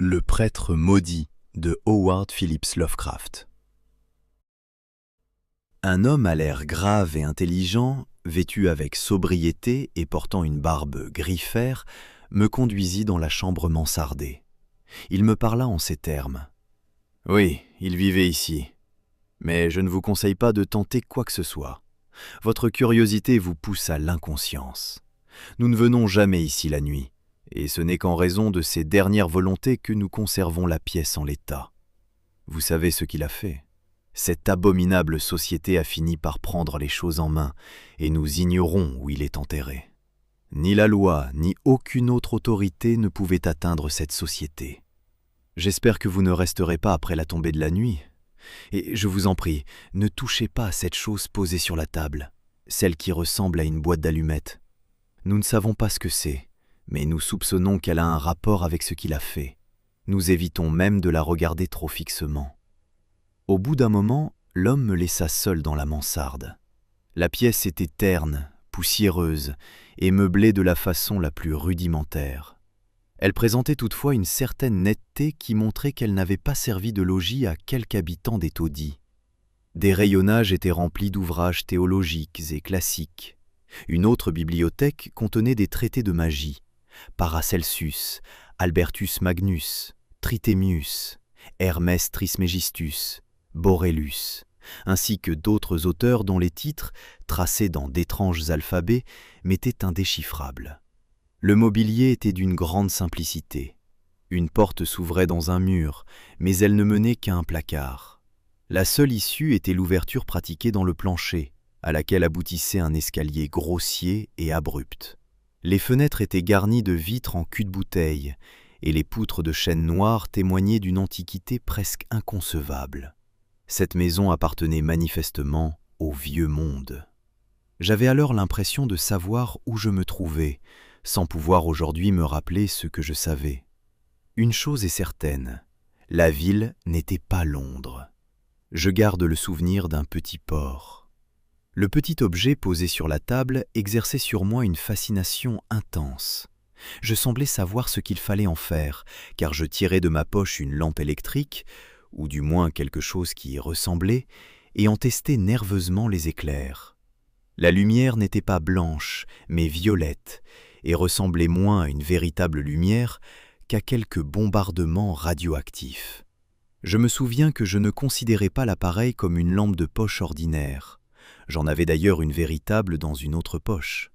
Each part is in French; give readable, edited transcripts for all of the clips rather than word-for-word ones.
Le prêtre maudit de Howard Phillips Lovecraft. Un homme à l'air grave et intelligent, vêtu avec sobriété et portant une barbe gris-fer, me conduisit dans la chambre mansardée. Il me parla en ces termes. « Oui, il vivait ici, mais je ne vous conseille pas de tenter quoi que ce soit. Votre curiosité vous pousse à l'inconscience. Nous ne venons jamais ici la nuit. Et ce n'est qu'en raison de ses dernières volontés que nous conservons la pièce en l'état. Vous savez ce qu'il a fait. Cette abominable société a fini par prendre les choses en main, et nous ignorons où il est enterré. Ni la loi, ni aucune autre autorité ne pouvaient atteindre cette société. J'espère que vous ne resterez pas après la tombée de la nuit. Et je vous en prie, ne touchez pas à cette chose posée sur la table, celle qui ressemble à une boîte d'allumettes. Nous ne savons pas ce que c'est. Mais nous soupçonnons qu'elle a un rapport avec ce qu'il a fait. Nous évitons même de la regarder trop fixement. Au bout d'un moment, l'homme me laissa seul dans la mansarde. La pièce était terne, poussiéreuse et meublée de la façon la plus rudimentaire. Elle présentait toutefois une certaine netteté qui montrait qu'elle n'avait pas servi de logis à quelque habitant des taudis. Des rayonnages étaient remplis d'ouvrages théologiques et classiques. Une autre bibliothèque contenait des traités de magie. Paracelsus, Albertus Magnus, Trithemius, Hermès Trismégistus, Borellus, ainsi que d'autres auteurs dont les titres, tracés dans d'étranges alphabets, m'étaient indéchiffrables. Le mobilier était d'une grande simplicité. Une porte s'ouvrait dans un mur, mais elle ne menait qu'à un placard. La seule issue était l'ouverture pratiquée dans le plancher, à laquelle aboutissait un escalier grossier et abrupt. Les fenêtres étaient garnies de vitres en cul-de-bouteille, et les poutres de chêne noir témoignaient d'une antiquité presque inconcevable. Cette maison appartenait manifestement au vieux monde. J'avais alors l'impression de savoir où je me trouvais, sans pouvoir aujourd'hui me rappeler ce que je savais. Une chose est certaine, la ville n'était pas Londres. Je garde le souvenir d'un petit port. Le petit objet posé sur la table exerçait sur moi une fascination intense. Je semblais savoir ce qu'il fallait en faire, car je tirais de ma poche une lampe électrique, ou du moins quelque chose qui y ressemblait, et en testais nerveusement les éclairs. La lumière n'était pas blanche, mais violette, et ressemblait moins à une véritable lumière qu'à quelque bombardement radioactif. Je me souviens que je ne considérais pas l'appareil comme une lampe de poche ordinaire. J'en avais d'ailleurs une véritable dans une autre poche.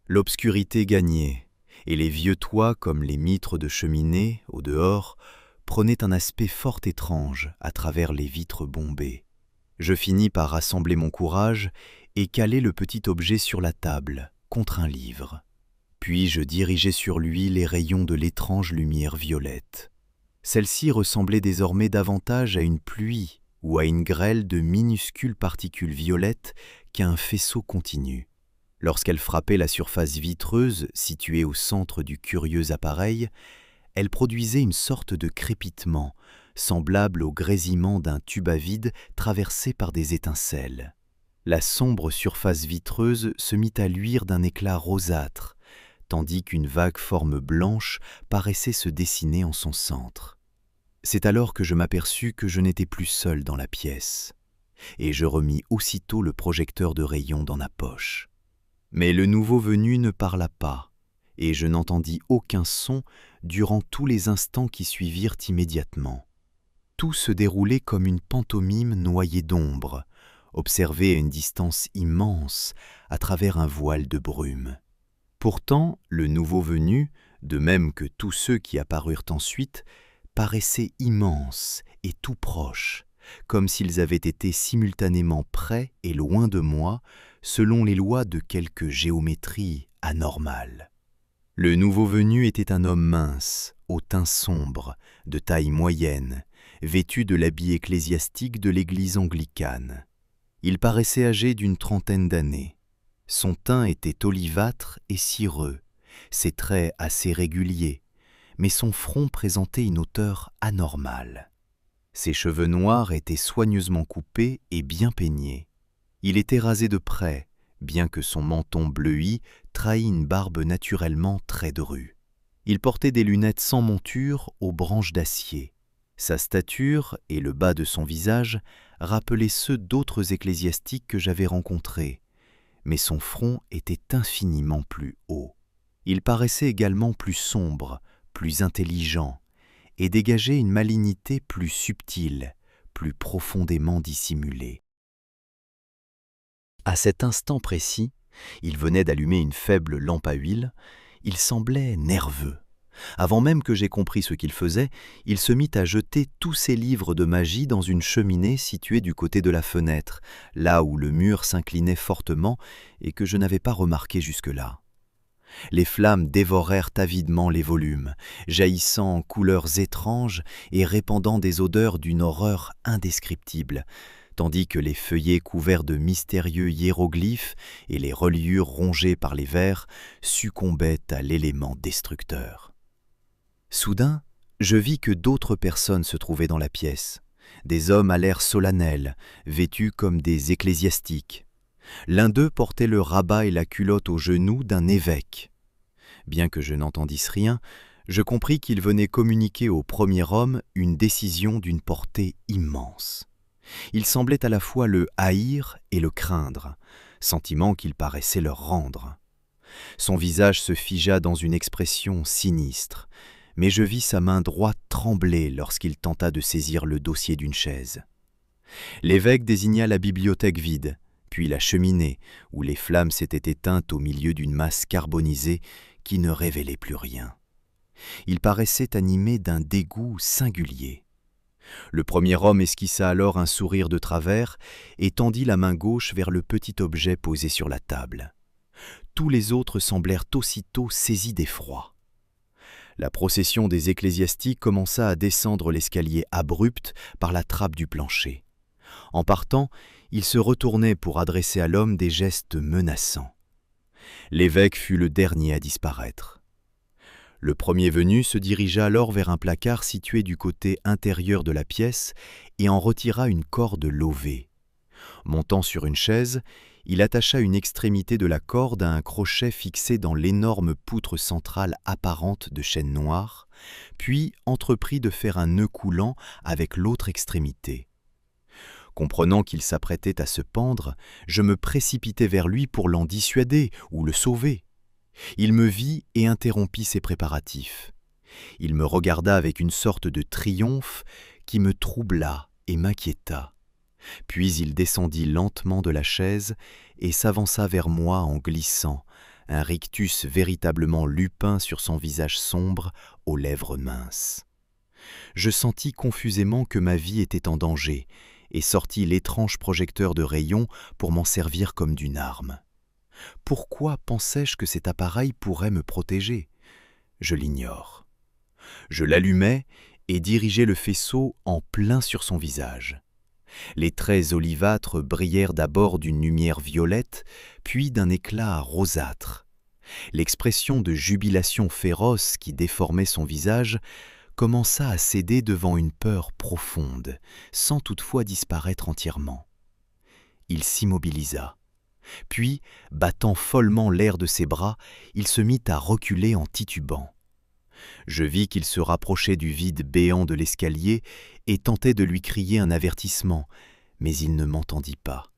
L'obscurité gagnait, et les vieux toits comme les mitres de cheminée, au dehors, prenaient un aspect fort étrange à travers les vitres bombées. Je finis par rassembler mon courage et caler le petit objet sur la table, contre un livre. Puis je dirigeai sur lui les rayons de l'étrange lumière violette. Celle-ci ressemblait désormais davantage à une pluie ou à une grêle de minuscules particules violettes qu'à un faisceau continu. Lorsqu'elle frappait la surface vitreuse située au centre du curieux appareil, elle produisait une sorte de crépitement, semblable au grésillement d'un tube à vide traversé par des étincelles. La sombre surface vitreuse se mit à luire d'un éclat rosâtre, tandis qu'une vague forme blanche paraissait se dessiner en son centre. C'est alors que je m'aperçus que je n'étais plus seul dans la pièce, et je remis aussitôt le projecteur de rayons dans ma poche. Mais le nouveau venu ne parla pas, et je n'entendis aucun son durant tous les instants qui suivirent immédiatement. Tout se déroulait comme une pantomime noyée d'ombre, observée à une distance immense à travers un voile de brume. Pourtant, le nouveau venu, de même que tous ceux qui apparurent ensuite, paraissaient immenses et tout proches, comme s'ils avaient été simultanément près et loin de moi, selon les lois de quelque géométrie anormale. Le nouveau venu était un homme mince, au teint sombre, de taille moyenne, vêtu de l'habit ecclésiastique de l'église anglicane. Il paraissait âgé d'une trentaine d'années. Son teint était olivâtre et cireux, ses traits assez réguliers, mais son front présentait une hauteur anormale. Ses cheveux noirs étaient soigneusement coupés et bien peignés. Il était rasé de près, bien que son menton bleui trahît une barbe naturellement très drue. Il portait des lunettes sans monture aux branches d'acier. Sa stature et le bas de son visage rappelaient ceux d'autres ecclésiastiques que j'avais rencontrés, mais son front était infiniment plus haut. Il paraissait également plus sombre, plus intelligent, et dégageait une malignité plus subtile, plus profondément dissimulée. À cet instant précis, il venait d'allumer une faible lampe à huile, il semblait nerveux. Avant même que j'aie compris ce qu'il faisait, il se mit à jeter tous ses livres de magie dans une cheminée située du côté de la fenêtre, là où le mur s'inclinait fortement et que je n'avais pas remarqué jusque-là. Les flammes dévorèrent avidement les volumes, jaillissant en couleurs étranges et répandant des odeurs d'une horreur indescriptible, tandis que les feuillets couverts de mystérieux hiéroglyphes et les reliures rongées par les vers succombaient à l'élément destructeur. Soudain, je vis que d'autres personnes se trouvaient dans la pièce, des hommes à l'air solennel, vêtus comme des ecclésiastiques. L'un d'eux portait le rabat et la culotte aux genoux d'un évêque. Bien que je n'entendisse rien, je compris qu'il venait communiquer au premier homme une décision d'une portée immense. Il semblait à la fois le haïr et le craindre, sentiment qu'il paraissait leur rendre. Son visage se figea dans une expression sinistre, mais je vis sa main droite trembler lorsqu'il tenta de saisir le dossier d'une chaise. L'évêque désigna la bibliothèque vide, puis la cheminée, où les flammes s'étaient éteintes au milieu d'une masse carbonisée qui ne révélait plus rien. Il paraissait animé d'un dégoût singulier. Le premier homme esquissa alors un sourire de travers et tendit la main gauche vers le petit objet posé sur la table. Tous les autres semblèrent aussitôt saisis d'effroi. La procession des ecclésiastiques commença à descendre l'escalier abrupt par la trappe du plancher. En partant, ils se retournaient pour adresser à l'homme des gestes menaçants. L'évêque fut le dernier à disparaître. Le premier venu se dirigea alors vers un placard situé du côté intérieur de la pièce et en retira une corde lovée. Montant sur une chaise, il attacha une extrémité de la corde à un crochet fixé dans l'énorme poutre centrale apparente de chêne noir, puis entreprit de faire un nœud coulant avec l'autre extrémité. Comprenant qu'il s'apprêtait à se pendre, je me précipitai vers lui pour l'en dissuader ou le sauver. Il me vit et interrompit ses préparatifs. Il me regarda avec une sorte de triomphe qui me troubla et m'inquiéta. Puis il descendit lentement de la chaise et s'avança vers moi en glissant, un rictus véritablement lupin sur son visage sombre, aux lèvres minces. Je sentis confusément que ma vie était en danger et sortis l'étrange projecteur de rayons pour m'en servir comme d'une arme. Pourquoi pensais-je que cet appareil pourrait me protéger ? Je l'ignore. Je l'allumai et dirigeai le faisceau en plein sur son visage. Les traits olivâtres brillèrent d'abord d'une lumière violette, puis d'un éclat rosâtre. L'expression de jubilation féroce qui déformait son visage commença à céder devant une peur profonde, sans toutefois disparaître entièrement. Il s'immobilisa. Puis, battant follement l'air de ses bras, il se mit à reculer en titubant. Je vis qu'il se rapprochait du vide béant de l'escalier et tentait de lui crier un avertissement, mais il ne m'entendit pas.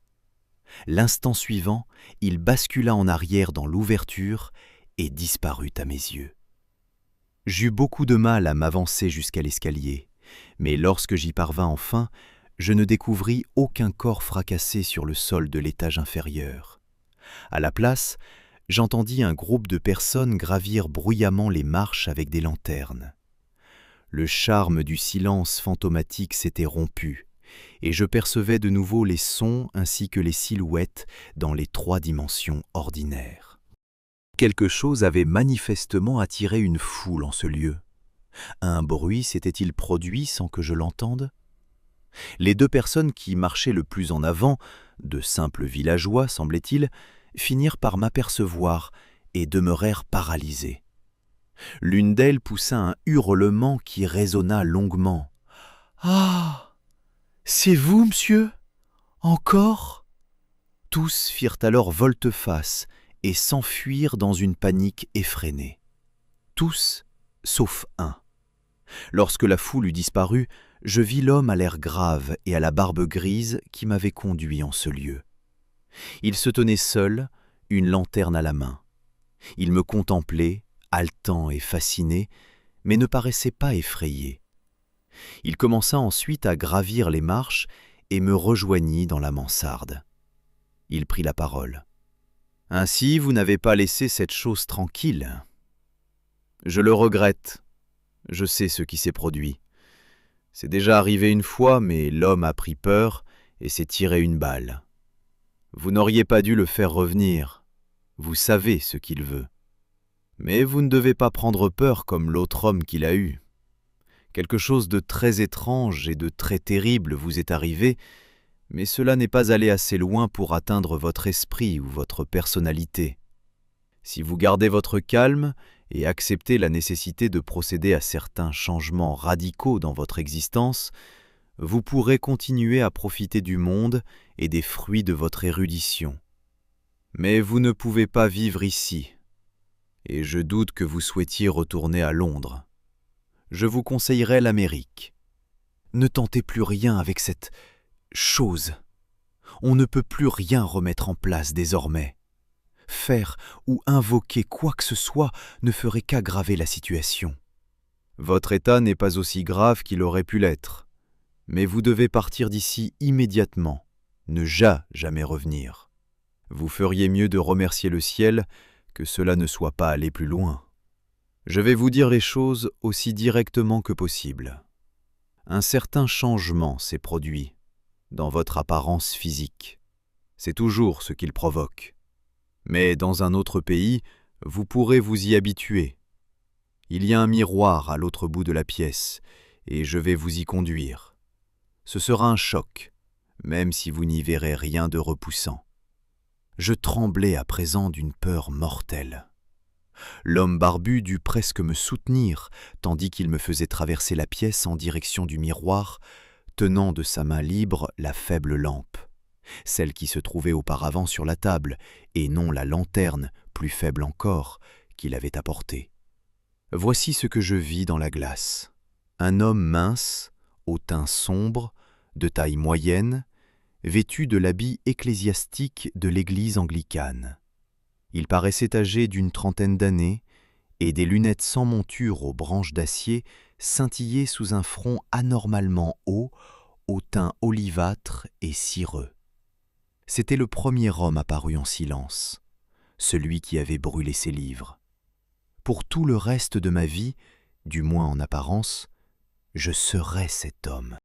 L'instant suivant, il bascula en arrière dans l'ouverture et disparut à mes yeux. J'eus beaucoup de mal à m'avancer jusqu'à l'escalier, mais lorsque j'y parvins enfin, je ne découvris aucun corps fracassé sur le sol de l'étage inférieur. À la place, j'entendis un groupe de personnes gravir bruyamment les marches avec des lanternes. Le charme du silence fantomatique s'était rompu, et je percevais de nouveau les sons ainsi que les silhouettes dans les 3 dimensions ordinaires. Quelque chose avait manifestement attiré une foule en ce lieu. Un bruit s'était-il produit sans que je l'entende ? Les 2 personnes qui marchaient le plus en avant, de simples villageois semblait-il, finirent par m'apercevoir et demeurèrent paralysées. L'une d'elles poussa un hurlement qui résonna longuement. « Ah ! C'est vous, monsieur ? Encore ?» Tous firent alors volte-face et s'enfuirent dans une panique effrénée. Tous, sauf un. Lorsque la foule eut disparu, je vis l'homme à l'air grave et à la barbe grise qui m'avait conduit en ce lieu. Il se tenait seul, une lanterne à la main. Il me contemplait, haletant et fasciné, mais ne paraissait pas effrayé. Il commença ensuite à gravir les marches et me rejoignit dans la mansarde. Il prit la parole. « Ainsi, vous n'avez pas laissé cette chose tranquille. Je le regrette. Je sais ce qui s'est produit. C'est déjà arrivé une fois, mais l'homme a pris peur et s'est tiré une balle. Vous n'auriez pas dû le faire revenir. Vous savez ce qu'il veut. Mais vous ne devez pas prendre peur comme l'autre homme qu'il a eu. Quelque chose de très étrange et de très terrible vous est arrivé, mais cela n'est pas allé assez loin pour atteindre votre esprit ou votre personnalité. Si vous gardez votre calme et acceptez la nécessité de procéder à certains changements radicaux dans votre existence, vous pourrez continuer à profiter du monde et des fruits de votre érudition. Mais vous ne pouvez pas vivre ici, et je doute que vous souhaitiez retourner à Londres. Je vous conseillerais l'Amérique. Ne tentez plus rien avec cette chose. On ne peut plus rien remettre en place désormais. Faire ou invoquer quoi que ce soit ne ferait qu'aggraver la situation. Votre état n'est pas aussi grave qu'il aurait pu l'être, mais vous devez partir d'ici immédiatement, ne jamais revenir. Vous feriez mieux de remercier le ciel que cela ne soit pas allé plus loin. Je vais vous dire les choses aussi directement que possible. Un certain changement s'est produit dans votre apparence physique. C'est toujours ce qu'il provoque. Mais dans un autre pays, vous pourrez vous y habituer. Il y a un miroir à l'autre bout de la pièce, et je vais vous y conduire. Ce sera un choc, même si vous n'y verrez rien de repoussant. Je tremblais à présent d'une peur mortelle. L'homme barbu dut presque me soutenir, tandis qu'il me faisait traverser la pièce en direction du miroir, tenant de sa main libre la faible lampe, celle qui se trouvait auparavant sur la table, et non la lanterne, plus faible encore, qu'il avait apportée. Voici ce que je vis dans la glace. Un homme mince, au teint sombre, de taille moyenne, vêtu de l'habit ecclésiastique de l'église anglicane. Il paraissait âgé d'une trentaine d'années, et des lunettes sans monture aux branches d'acier scintillaient sous un front anormalement haut, au teint olivâtre et cireux. C'était le premier homme apparu en silence, celui qui avait brûlé ses livres. Pour tout le reste de ma vie, du moins en apparence, je serai cet homme.